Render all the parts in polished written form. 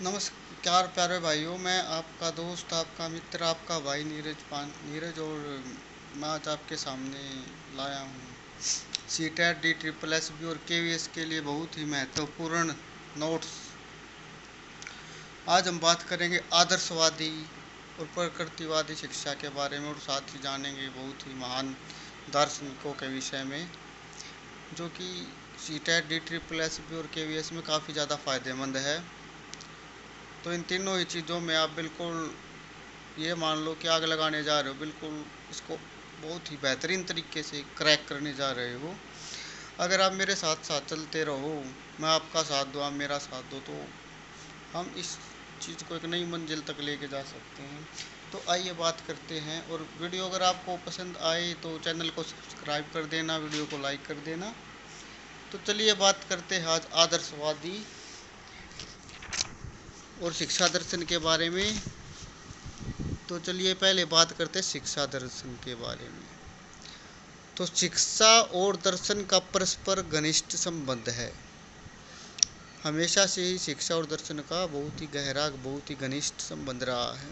नमस्कार प्यारे भाइयों, मैं आपका दोस्त, आपका मित्र, आपका भाई नीरज। और मैं आज आपके सामने लाया हूँ सीटेट DSSS और KVS के लिए बहुत ही महत्वपूर्ण नोट्स। आज हम बात करेंगे आदर्शवादी और प्रकृतिवादी शिक्षा के बारे में, और साथ ही जानेंगे बहुत ही महान दार्शनिकों के विषय में, जो कि सीटेट DSSS और KVS में काफ़ी ज़्यादा फायदेमंद है। तो इन तीनों ही चीज़ों में आप बिल्कुल ये मान लो कि आग लगाने जा रहे हो, बिल्कुल इसको बहुत ही बेहतरीन तरीके से क्रैक करने जा रहे हो। अगर आप मेरे साथ साथ चलते रहो, मैं आपका साथ दूँ, आप मेरा साथ दो, तो हम इस चीज़ को एक नई मंजिल तक लेके जा सकते हैं। तो आइए बात करते हैं। और वीडियो अगर आपको पसंद आए तो चैनल को सब्सक्राइब कर देना, वीडियो को लाइक कर देना। तो चलिए बात करते हैं आज आदर्शवादी और शिक्षा दर्शन के बारे में। तो चलिए पहले बात करते हैं शिक्षा दर्शन के बारे में। तो शिक्षा और दर्शन का परस्पर घनिष्ठ संबंध है। हमेशा से ही शिक्षा और दर्शन का बहुत ही गहरा, बहुत ही घनिष्ठ संबंध रहा है।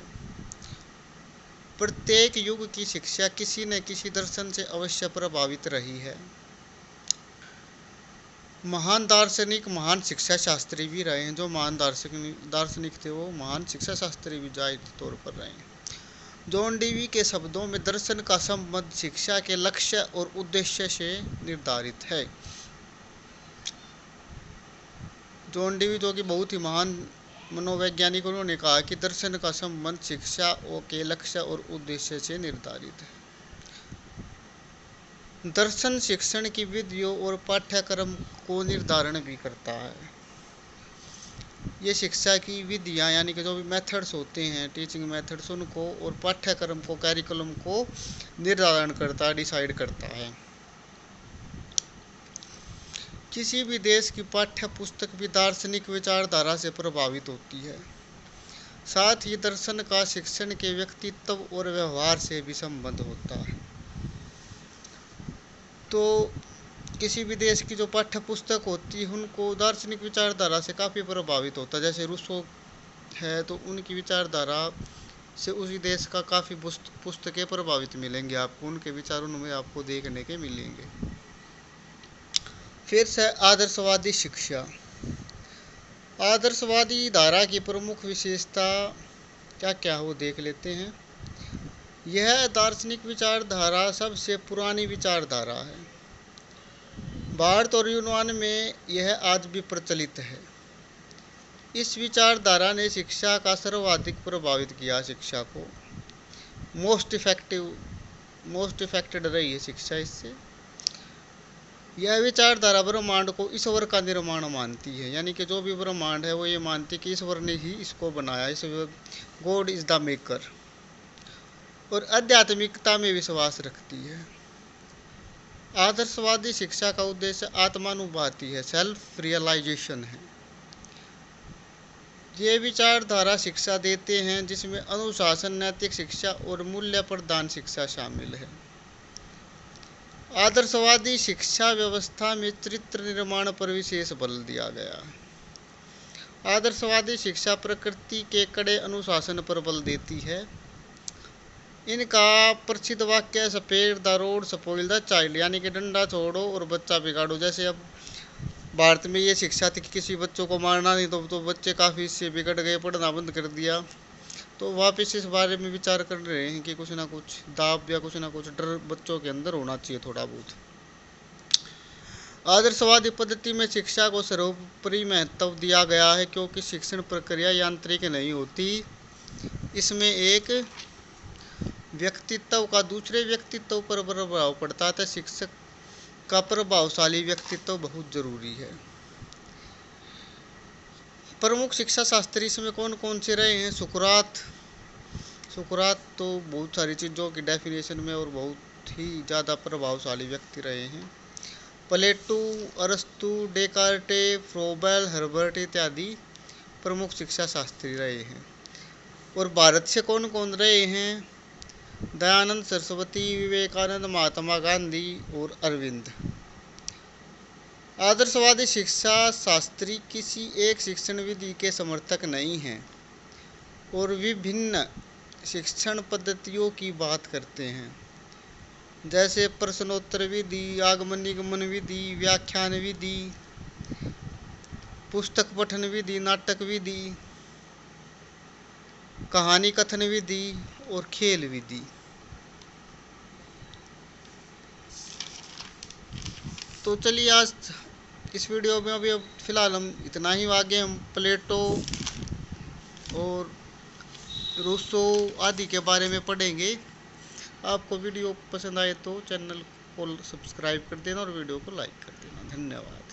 प्रत्येक युग की शिक्षा किसी न किसी दर्शन से अवश्य प्रभावित रही है। महान दार्शनिक महान शिक्षा शास्त्री भी रहे हैं। जो महान दार्शनिक थे वो महान शिक्षा शास्त्री भी जाहिर तौर पर रहे हैं। जॉन डीवी के शब्दों में दर्शन का संबंध शिक्षा के लक्ष्य और उद्देश्य से निर्धारित है। जॉन डीवी, जो कि बहुत ही महान मनोवैज्ञानिक, उन्होंने कहा कि दर्शन का संबंध शिक्षा के लक्ष्य और उद्देश्य से निर्धारित है। दर्शन शिक्षण की विधियों और पाठ्यक्रम को निर्धारण भी करता है। ये शिक्षा की विधियाँ यानी कि जो भी मेथड्स होते हैं, टीचिंग मेथड्स, उनको और पाठ्यक्रम को, कैरिकुलम को निर्धारण करता है, डिसाइड करता है। किसी भी देश की पाठ्य पुस्तक भी दार्शनिक विचारधारा से प्रभावित होती है। साथ ही दर्शन का शिक्षण के व्यक्तित्व और व्यवहार से भी संबंध होता है। तो किसी भी देश की जो पाठ्य पुस्तक होती है, उनको दार्शनिक विचारधारा से काफ़ी प्रभावित होता है। जैसे रूसो है, तो उनकी विचारधारा से उसी देश का काफ़ी पुस्तकें प्रभावित मिलेंगे आपको, उनके विचार उनमें आपको देखने के मिलेंगे। फिर से आदर्शवादी शिक्षा। आदर्शवादी धारा की प्रमुख विशेषता क्या क्या हो देख लेते हैं। यह दार्शनिक विचारधारा सबसे पुरानी विचारधारा है। भारत और यूनान में यह आज भी प्रचलित है। इस विचारधारा ने शिक्षा का सर्वाधिक प्रभावित किया। शिक्षा को मोस्ट इफेक्टेड रही है शिक्षा इससे। यह विचारधारा ब्रह्मांड को ईश्वर का निर्माण मानती है, यानी कि जो भी ब्रह्मांड है वो ये मानती है कि ईश्वर ने ही इसको बनाया, गॉड इज द मेकर। और आध्यात्मिकता में विश्वास रखती है। आदर्शवादी शिक्षा का उद्देश्य आत्मानुभूति है, सेल्फ रियलाइजेशन है। ये विचारधारा शिक्षा देते हैं जिसमें अनुशासन, नैतिक शिक्षा और मूल्य प्रदान शिक्षा शामिल है। आदर्शवादी शिक्षा व्यवस्था में चरित्र निर्माण पर विशेष बल दिया गया है। आदर्शवादी शिक्षा प्रकृति के कड़े अनुशासन पर बल देती है। इनका प्रसिद्ध वाक्य है, spare the rod spoil the child, यानी कि डंडा छोड़ो और बच्चा बिगाड़ो। जैसे अब भारत में ये शिक्षा थी कि किसी बच्चों को मारना नहीं, तो बच्चे काफ़ी इससे बिगड़ गए, पढ़ना बंद कर दिया। तो वापस इस बारे में विचार कर रहे हैं कि कुछ ना कुछ दाब या कुछ ना कुछ डर बच्चों के अंदर होना चाहिए थोड़ा बहुत। आदर्शवादी पद्धति में शिक्षा को सर्वोपरि महत्व दिया गया है, क्योंकि शिक्षण प्रक्रिया यांत्रिक नहीं होती। इसमें एक व्यक्तित्व का दूसरे व्यक्तित्व पर प्रभाव पड़ता है। शिक्षक का प्रभावशाली व्यक्तित्व बहुत जरूरी है। प्रमुख शिक्षा शास्त्री इसमें कौन कौन से रहे हैं। सुकरात तो बहुत सारी चीज़ों की डेफिनेशन में और बहुत ही ज़्यादा प्रभावशाली व्यक्ति रहे हैं। प्लेटो, अरस्तु, डेकार्टे, फ्रोबेल, हर्बर्ट इत्यादि प्रमुख शिक्षा शास्त्री रहे हैं। और भारत से कौन कौन रहे हैं। दयानंद सरस्वती, विवेकानंद, महात्मा गांधी और अरविंद। आदर्शवादी शिक्षा शास्त्री किसी एक शिक्षण विधि के समर्थक नहीं हैं और विभिन्न शिक्षण पद्धतियों की बात करते हैं, जैसे प्रश्नोत्तर विधि, आगमन निगमन विधि, व्याख्यान विधि, पुस्तक पठन विधि, नाटक विधि, कहानी कथन विधि और खेल विधि। तो चलिए आज इस वीडियो में अभी फ़िलहाल हम इतना ही, आगे हम प्लेटो और रूसो आदि के बारे में पढ़ेंगे। आपको वीडियो पसंद आए तो चैनल को सब्सक्राइब कर देना और वीडियो को लाइक कर देना। धन्यवाद।